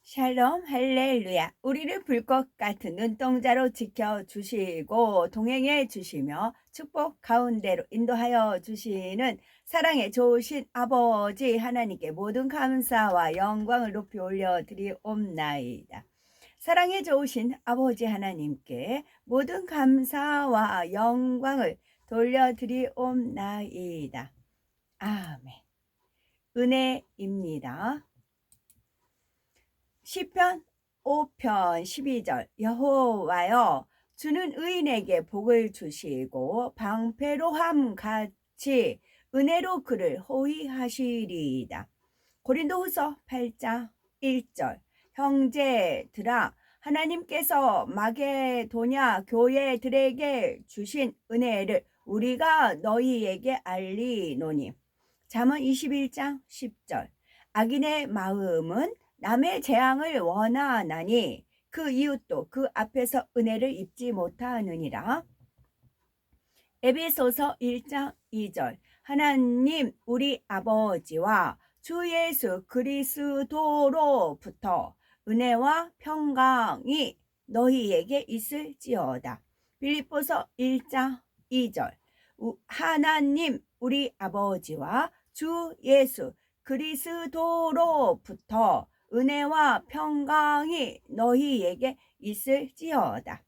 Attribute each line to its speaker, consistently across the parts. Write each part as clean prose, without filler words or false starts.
Speaker 1: 샬롬 할렐루야. 우리를 불꽃 같은 눈동자로 지켜주시고 동행해 주시며 축복 가운데로 인도하여 주시는 사랑의 좋으신 아버지 하나님께 모든 감사와 영광을 높이 올려드리옵나이다. 사랑의 좋으신 아버지 하나님께 모든 감사와 영광을 돌려드리옵나이다. 아멘. 은혜입니다. 시편 5편 12절. 여호와여, 주는 의인에게 복을 주시고 방패로함 같이 은혜로 그를 호위하시리이다. 고린도후서 8장 1절. 형제들아, 하나님께서 마게도냐 교회들에게 주신 은혜를 우리가 너희에게 알리노니. 잠언 21장 10절. 악인의 마음은 남의 재앙을 원하나니 그 이웃도 그 앞에서 은혜를 입지 못하느니라. 에베소서 1장 2절. 하나님 우리 아버지와 주 예수 그리스도로부터 은혜와 평강이 너희에게 있을지어다. 빌립보서 1장 2절. 하나님 우리 아버지와 주 예수 그리스도로부터 은혜와 평강이 너희에게 있을지어다.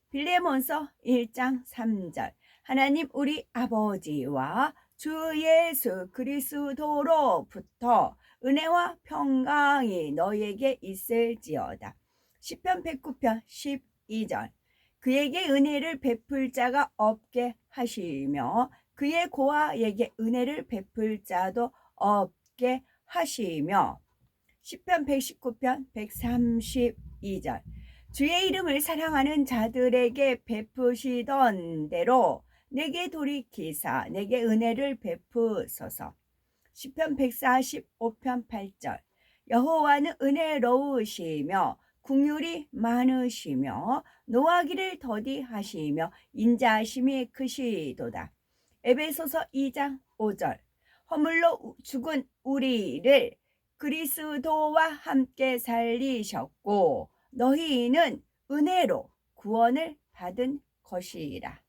Speaker 1: 빌레몬서 1장 3절. 하나님 우리 아버지와 주 예수 그리스도로부터 은혜와 평강이 너희에게 있을지어다. 시편 109편 12절. 그에게 은혜를 베풀 자가 없게 하시며 그의 고아에게 은혜를 베풀 자도 없게 하시며. 시편 119편 132절. 주의 이름을 사랑하는 자들에게 베푸시던 대로 내게 돌이키사 내게 은혜를 베푸소서. 시편 145편 8절. 여호와는 은혜로우시며 긍휼이 많으시며 노하기를 더디하시며 인자하심이 크시도다. 에베소서 2장 5절. 허물로 죽은 우리를 그리스도와 함께 살리셨고 너희는 은혜로 구원을 받은 것이라.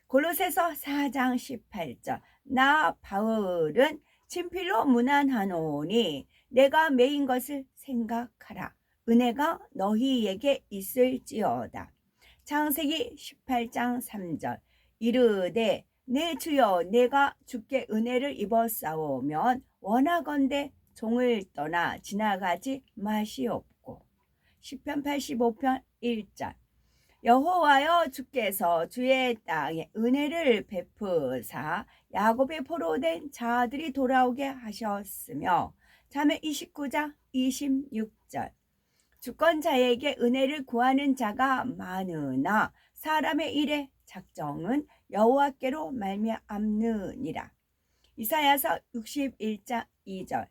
Speaker 1: 골로새서 4장 18절. 나 바울은 친필로 문안하노니 내가 매인 것을 생각하라. 은혜가 너희에게 있을지어다. 창세기 18장 3절. 이르되 내 주여 내가 주께 은혜를 입었사오면 원하건대 종을 떠나 지나가지 마시옵고. 시편 85편 1절. 여호와여 주께서 주의 땅에 은혜를 베푸사 야곱의 포로된 자들이 돌아오게 하셨으며. 잠언 29장 26절. 주권자에게 은혜를 구하는 자가 많으나 사람의 일의 작정은 여호와께로 말미암느니라. 이사야서 61장 2절.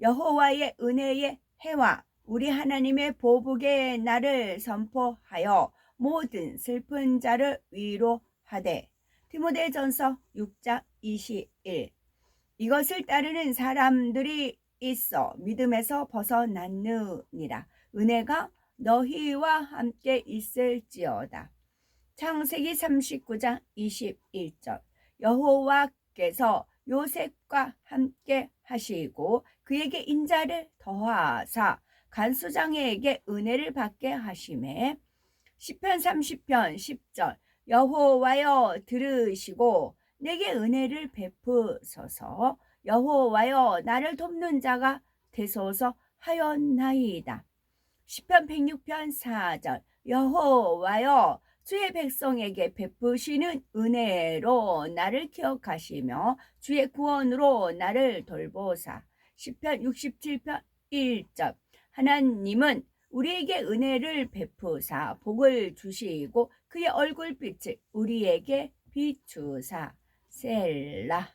Speaker 1: 여호와의 은혜의 해와 우리 하나님의 보복의 날을 선포하여 모든 슬픈 자를 위로하되. 디모데전서 6장 21. 이것을 따르는 사람들이 있어 믿음에서 벗어났느니라. 은혜가 너희와 함께 있을지어다. 창세기 39장 21절. 여호와께서 요셉과 함께 하시고 그에게 인자를 더하사 간수장에게 은혜를 받게 하시매. 시편 30편 10절. 여호와여 들으시고 내게 은혜를 베푸소서. 여호와여 나를 돕는 자가 되소서 하였나이다. 시편 106편 4절. 여호와여 주의 백성에게 베푸시는 은혜로 나를 기억하시며 주의 구원으로 나를 돌보사. 시편 67편 1절. 하나님은 우리에게 은혜를 베푸사 복을 주시고 그의 얼굴빛을 우리에게 비추사. 셀라.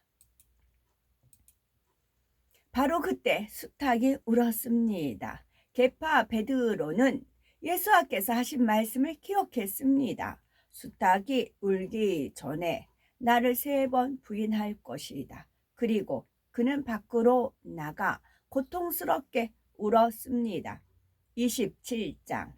Speaker 1: 바로 그때 수탉이 울었습니다. 게파 베드로는 예수께서 하신 말씀을 기억했습니다. 수탉이 울기 전에 나를 3번 부인할 것이다. 그리고 그는 밖으로 나가 고통스럽게 울었습니다. 27장.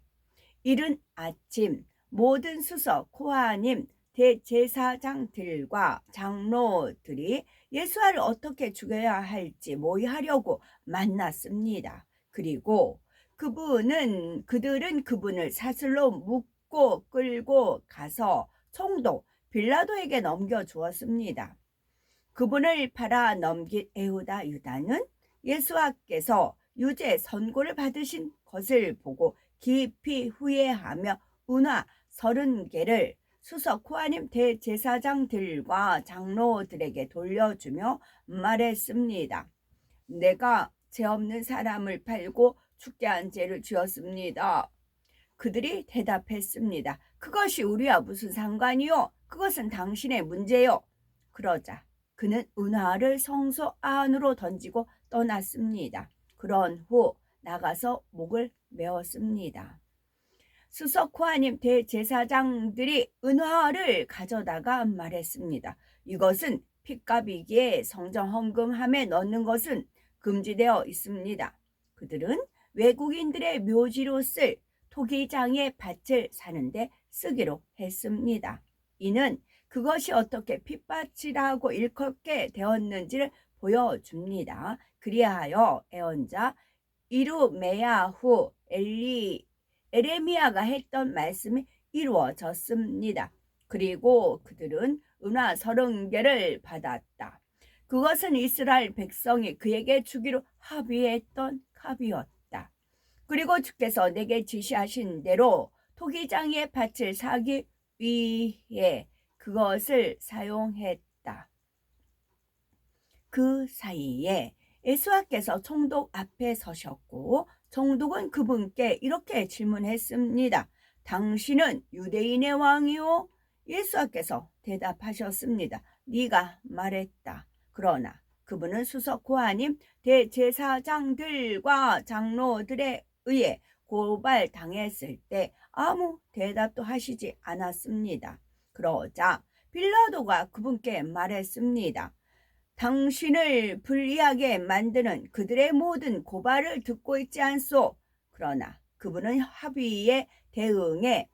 Speaker 1: 이른 아침 모든 수석 코하님 대제사장들과 장로들이 예수를 어떻게 죽여야 할지 모의하려고 만났습니다. 그리고 그들은 그분을 사슬로 묶고 끌고 가서 총독 빌라도에게 넘겨주었습니다. 그분을 팔아 넘긴 에우다 유다는 예수께서 유죄 선고를 받으신 것을 보고 깊이 후회하며 은화 30개를 수석 코하님 대제사장들과 장로들에게 돌려주며 말했습니다. 내가 죄 없는 사람을 팔고 죽게 한 죄를 지었습니다. 그들이 대답했습니다. 그것이 우리와 무슨 상관이요? 그것은 당신의 문제요. 그러자 그는 은화를 성소 안으로 던지고 떠났습니다. 그런 후 나가서 목을 메었습니다. 수석 코하님 대제사장들이 은화를 가져다가 말했습니다. 이것은 핏값이기에 성전 헌금함에 넣는 것은 금지되어 있습니다. 그들은 외국인들의 묘지로 쓸 토기장의 밭을 사는데 쓰기로 했습니다. 이는 그것이 어떻게 핏밭이라고 일컫게 되었는지를 보여줍니다. 그리하여 예언자 이루메야후 에레미야가 했던 말씀이 이루어졌습니다. 그리고 그들은 은화 30개를 받았다. 그것은 이스라엘 백성이 그에게 주기로 합의했던 값이었다. 그리고 주께서 내게 지시하신 대로 토기장의 밭을 사기 위해 그것을 사용했다. 그 사이에 예수께서 총독 앞에 서셨고 총독은 그분께 이렇게 질문했습니다. 당신은 유대인의 왕이요? 예수께서 대답하셨습니다. 네가 말했다. 그러나 그분은 수석 코하님 대제사장들과 장로들에 의해 고발당했을 때 아무 대답도 하시지 않았습니다. 그러자 빌라도가 그분께 말했습니다. 당신을 불리하게 만드는 그들의 모든 고발을 듣고 있지 않소. 그러나 그분은 혐의에 대응해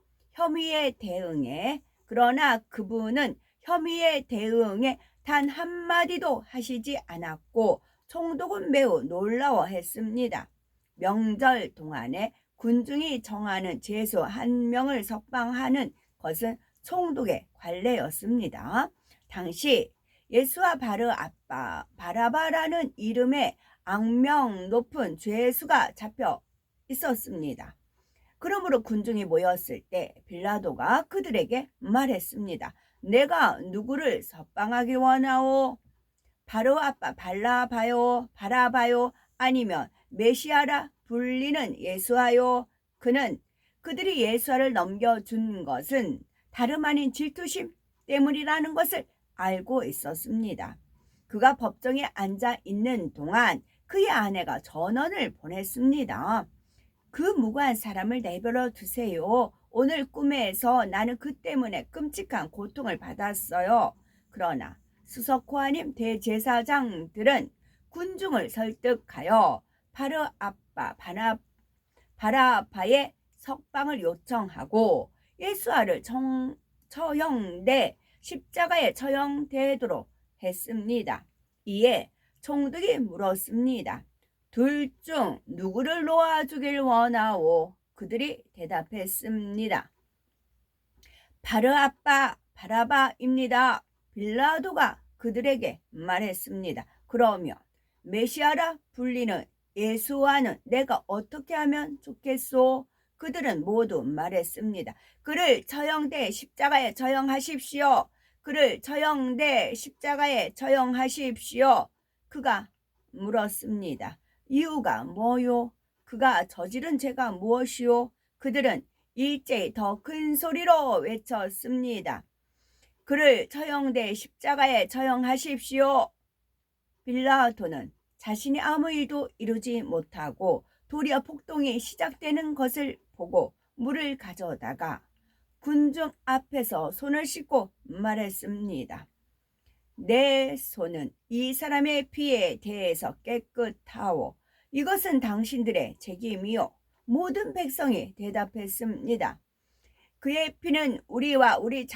Speaker 1: 단 한마디도 하시지 않았고 총독은 매우 놀라워했습니다. 명절 동안에 군중이 정하는 죄수 1명을 석방하는 것은 총독의 관례였습니다. 당시 예수와 바르 아빠 바라바라는 이름의 악명 높은 죄수가 잡혀 있었습니다. 그러므로 군중이 모였을 때 빌라도가 그들에게 말했습니다. 내가 누구를 석방하기 원하오? 바로 아빠 바라바요 아니면 메시아라 불리는 예수하요? 그들이 예수를 넘겨준 것은 다름 아닌 질투심 때문이라는 것을 알고 있었습니다. 그가 법정에 앉아 있는 동안 그의 아내가 전원을 보냈습니다. 그 무고한 사람을 내버려 두세요. 오늘 꿈에서 나는 그 때문에 끔찍한 고통을 받았어요. 그러나 수석 코하님 대제사장들은 군중을 설득하여 바르 아빠 바라바의 석방을 요청하고 예수를 처형돼 십자가에 처형되도록 했습니다. 이에 총독이 물었습니다. 둘 중 누구를 놓아주길 원하오? 그들이 대답했습니다. 바르 아빠 바라바입니다. 빌라도가 그들에게 말했습니다. 그러면 메시아라 불리는 예수와는 내가 어떻게 하면 좋겠소? 그들은 모두 말했습니다. 그를 처형돼 십자가에 처형하십시오. 그를 처형돼 십자가에 처형하십시오. 그가 물었습니다. 이유가 뭐요? 그가 저지른 죄가 무엇이요? 그들은 일제히 더 큰 소리로 외쳤습니다. 그를 처형돼 십자가에 처형하십시오. 빌라도는 자신이 아무 일도 이루지 못하고 도리어 폭동이 시작되는 것을 보고 물을 가져다가 군중 앞에서 손을 씻고 말했습니다. 내 손은 이 사람의 피에 대해서 깨끗하오. 이것은 당신들의 책임이요. 모든 백성이 대답했습니다. 그의 피는 우리와 우리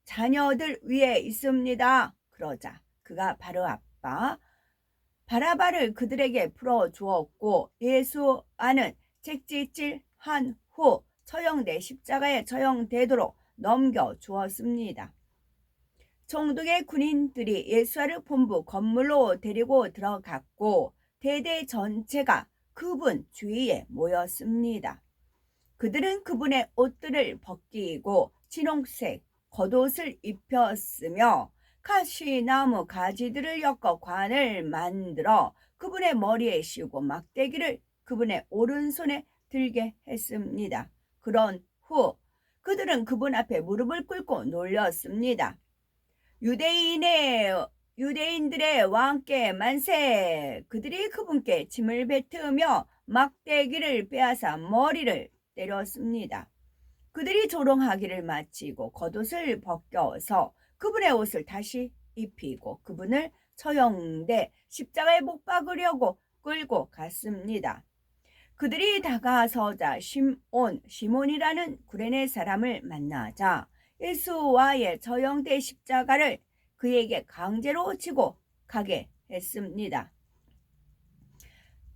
Speaker 1: 자녀들 위에 있습니다. 그러자 그가 바로 아빠 바라바를 그들에게 풀어주었고 예수와는 채찍질한 후 처형돼 십자가에 처형되도록 넘겨주었습니다. 총독의 군인들이 예수와를 본부 건물로 데리고 들어갔고 대대 전체가 그분 주위에 모였습니다. 그들은 그분의 옷들을 벗기고 진홍색 겉옷을 입혔으며 카시나무 가지들을 엮어 관을 만들어 그분의 머리에 씌우고 막대기를 그분의 오른손에 들게 했습니다. 그런 후 그들은 그분 앞에 무릎을 꿇고 놀렸습니다. 유대인들의 왕께 만세! 그들이 그분께 침을 뱉으며 막대기를 빼앗아 머리를 때렸습니다. 그들이 조롱하기를 마치고 겉옷을 벗겨서 그분의 옷을 다시 입히고 그분을 처형돼 십자가에 못 박으려고 끌고 갔습니다. 그들이 다가서자 시몬이라는 구레네 사람을 만나자 예수와의 처형돼 십자가를 그에게 강제로 지고 가게 했습니다.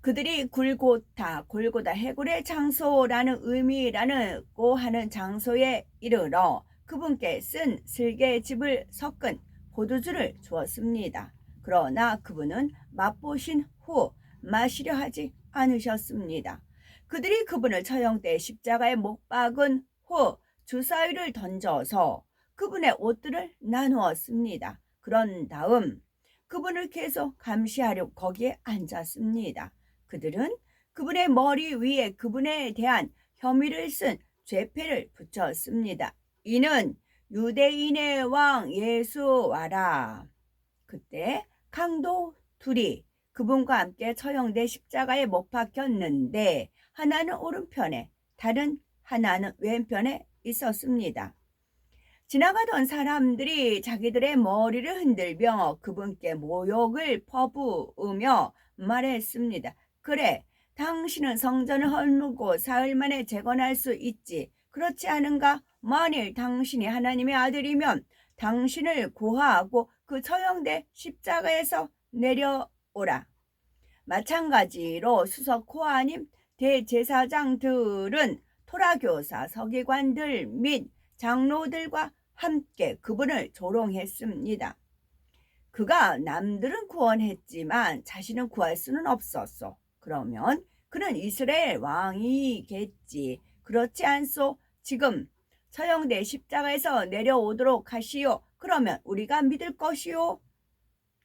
Speaker 1: 그들이 골고다 해골의 장소라는 의미라고 하는 장소에 이르러 그분께 쓴 슬개즙을 섞은 포도주를 주었습니다. 그러나 그분은 맛보신 후 마시려 하지 않으셨습니다. 그들이 그분을 처형돼 십자가에 못 박은 후 주사위를 던져서 그분의 옷들을 나누었습니다. 그런 다음 그분을 계속 감시하려 거기에 앉았습니다. 그들은 그분의 머리 위에 그분에 대한 혐의를 쓴 죄패를 붙였습니다. 이는 유대인의 왕 예수와라. 그때 강도 둘이 그분과 함께 처형돼 십자가에 못 박혔는데 하나는 오른편에 다른 하나는 왼편에 있었습니다. 지나가던 사람들이 자기들의 머리를 흔들며 그분께 모욕을 퍼부으며 말했습니다. 그래, 당신은 성전을 헐고 사흘 만에 재건할 수 있지. 그렇지 않은가? 만일 당신이 하나님의 아들이면 당신을 고하고 그 처형돼 십자가에서 내려오라. 마찬가지로 수석 코아님 대제사장들은 토라교사 서기관들 및 장로들과 함께 그분을 조롱했습니다. 그가 남들은 구원했지만 자신은 구할 수는 없었소. 그러면 그는 이스라엘 왕이겠지. 그렇지 않소? 지금 처형돼 십자가에서 내려오도록 하시오. 그러면 우리가 믿을 것이오.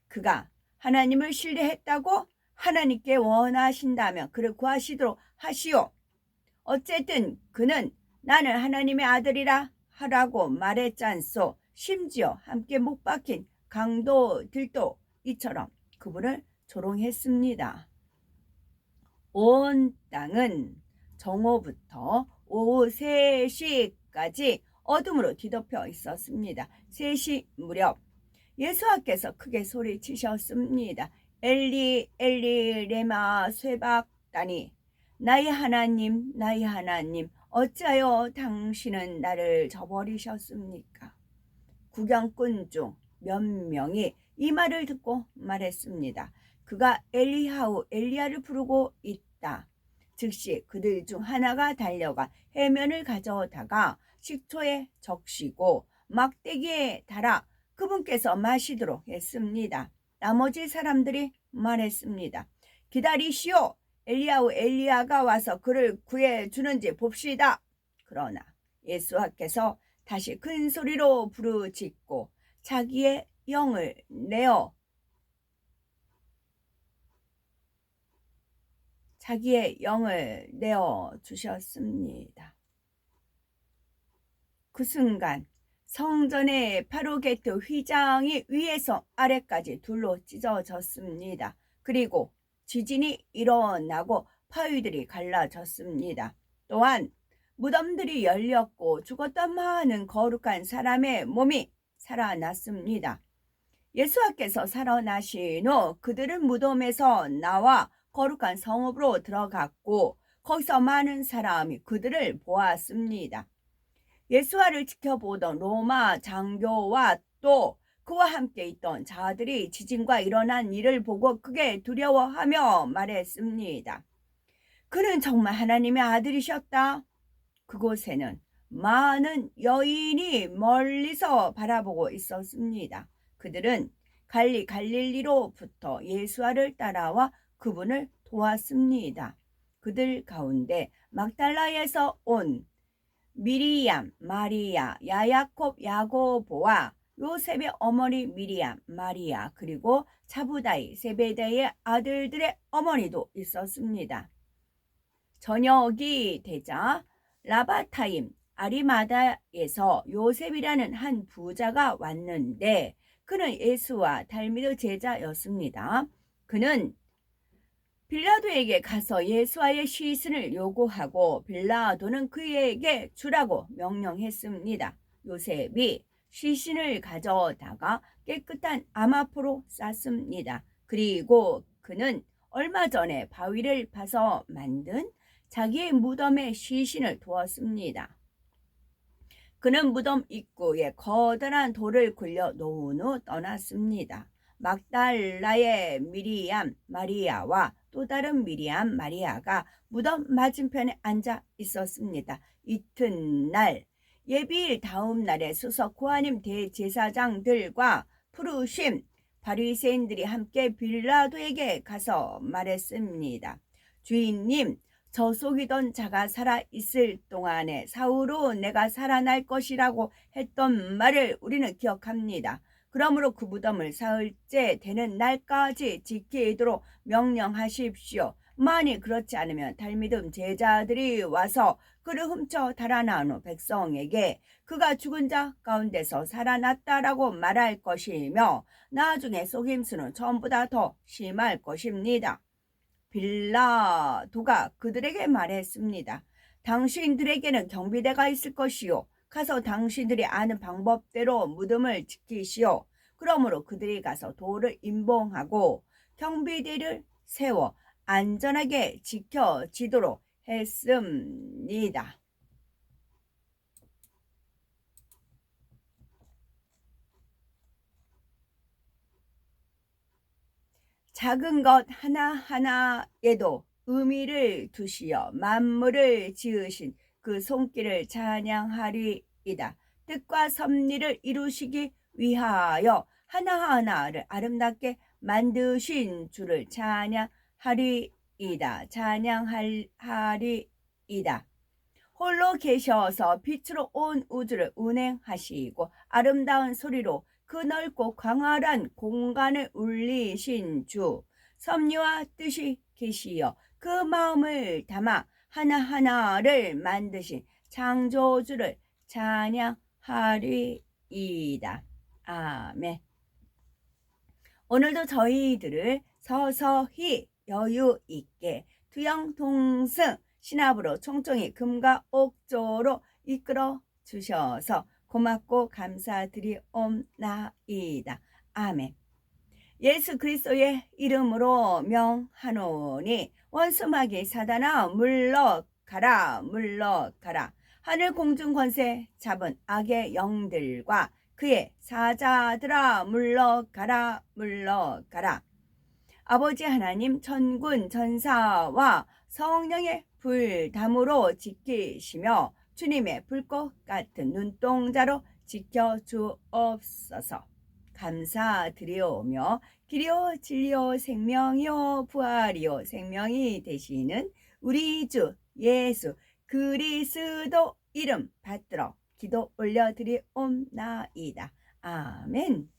Speaker 1: 그가 하나님을 신뢰했다고 하나님께 원하신다면 그를 구하시도록 하시오. 어쨌든 그는 나는 하나님의 아들이라 하라고 말했잖소. 심지어 함께 못 박힌 강도들도 이처럼 그분을 조롱했습니다. 온 땅은 정오부터 오후 3시까지 어둠으로 뒤덮여 있었습니다. 3시 무렵 예수께서 크게 소리치셨습니다. 엘리 엘리 레마 쇠박다니 나의 하나님 나의 하나님 어찌하여 당신은 나를 저버리셨습니까? 구경꾼 중 몇 명이 이 말을 듣고 말했습니다. 그가 엘리야를 부르고 있다. 즉시 그들 중 하나가 달려가 해면을 가져다가 식초에 적시고 막대기에 달아 그분께서 마시도록 했습니다. 나머지 사람들이 말했습니다. 기다리시오. 엘리야가 와서 그를 구해주는지 봅시다. 그러나 예수께서 다시 큰 소리로 부르짖고 자기의 영을 내어 주셨습니다. 그 순간 성전의 파로게트 휘장이 위에서 아래까지 둘로 찢어졌습니다. 그리고 지진이 일어나고 파위들이 갈라졌습니다. 또한 무덤들이 열렸고 죽었던 많은 거룩한 사람의 몸이 살아났습니다. 예수께서 살아나신 후 그들은 무덤에서 나와 거룩한 성읍으로 들어갔고 거기서 많은 사람이 그들을 보았습니다. 예수와를 지켜보던 로마 장교와 또 그와 함께 있던 자들이 지진과 일어난 일을 보고 크게 두려워하며 말했습니다. 그는 정말 하나님의 아들이셨다. 그곳에는 많은 여인이 멀리서 바라보고 있었습니다. 그들은 갈릴리로부터 예수와를 따라와 그분을 도왔습니다. 그들 가운데 막달라에서 온 미리암, 마리아, 야야콥, 야고보와 요셉의 어머니 미리암, 마리아, 그리고 자부다이, 세베대의 아들들의 어머니도 있었습니다. 저녁이 되자 라바타임 아리마다에서 요셉이라는 한 부자가 왔는데 그는 예수와 달미드 제자였습니다. 그는 빌라도에게 가서 예수와의 시신을 요구하고 빌라도는 그에게 주라고 명령했습니다. 요셉이 시신을 가져다가 깨끗한 암압으로 쌌습니다. 그리고 그는 얼마 전에 바위를 파서 만든 자기의 무덤에 시신을 두었습니다. 그는 무덤 입구에 커다란 돌을 굴려 놓은 후 떠났습니다. 막달라의 미리암 마리아와 또 다른 미리암 마리아가 무덤 맞은편에 앉아 있었습니다. 이튿날 예비일 다음 날에 수석 고하님 대제사장들과 푸르심 바리새인들이 함께 빌라도에게 가서 말했습니다. 주인님, 저 속이던 자가 살아있을 동안에 사후로 내가 살아날 것이라고 했던 말을 우리는 기억합니다. 그러므로 그 무덤을 사흘째 되는 날까지 지키도록 명령하십시오. 만일 그렇지 않으면 달미듬 제자들이 와서 그를 훔쳐 달아나온 후 백성에게 그가 죽은 자 가운데서 살아났다라고 말할 것이며 나중에 속임수는 전보다 더 심할 것입니다. 빌라도가 그들에게 말했습니다. 당신들에게는 경비대가 있을 것이요. 가서 당신들이 아는 방법대로 무덤을 지키시오. 그러므로 그들이 가서 돌을 임봉하고 경비대를 세워 안전하게 지켜지도록 했습니다. 작은 것 하나하나에도 의미를 두시어 만물을 지으신 그 손길을 찬양하리이다. 뜻과 섭리를 이루시기 위하여 하나하나를 아름답게 만드신 주를 찬양하리이다. 찬양하리이다. 홀로 계셔서 빛으로 온 우주를 운행하시고 아름다운 소리로 그 넓고 광활한 공간을 울리신 주, 섭리와 뜻이 계시어 그 마음을 담아 하나하나를 만드신 창조주를 찬양하리이다. 아멘. 오늘도 저희들을 서서히 여유 있게 두영동승 신압으로 총총히 금과 옥조로 이끌어 주셔서 고맙고 감사드리옵나이다. 아멘. 예수 그리스도의 이름으로 명하노니 원수마귀 사단아 물러가라 물러가라. 하늘 공중 권세 잡은 악의 영들과 그의 사자들아 물러가라 물러가라. 아버지 하나님 천군 천사와 성령의 불담으로 지키시며 주님의 불꽃 같은 눈동자로 지켜주옵소서. 감사드리오며 길이요 진리요 생명이요 부활이요 생명이 되시는 우리 주 예수 그리스도 이름 받들어 기도 올려드리옵나이다. 아멘.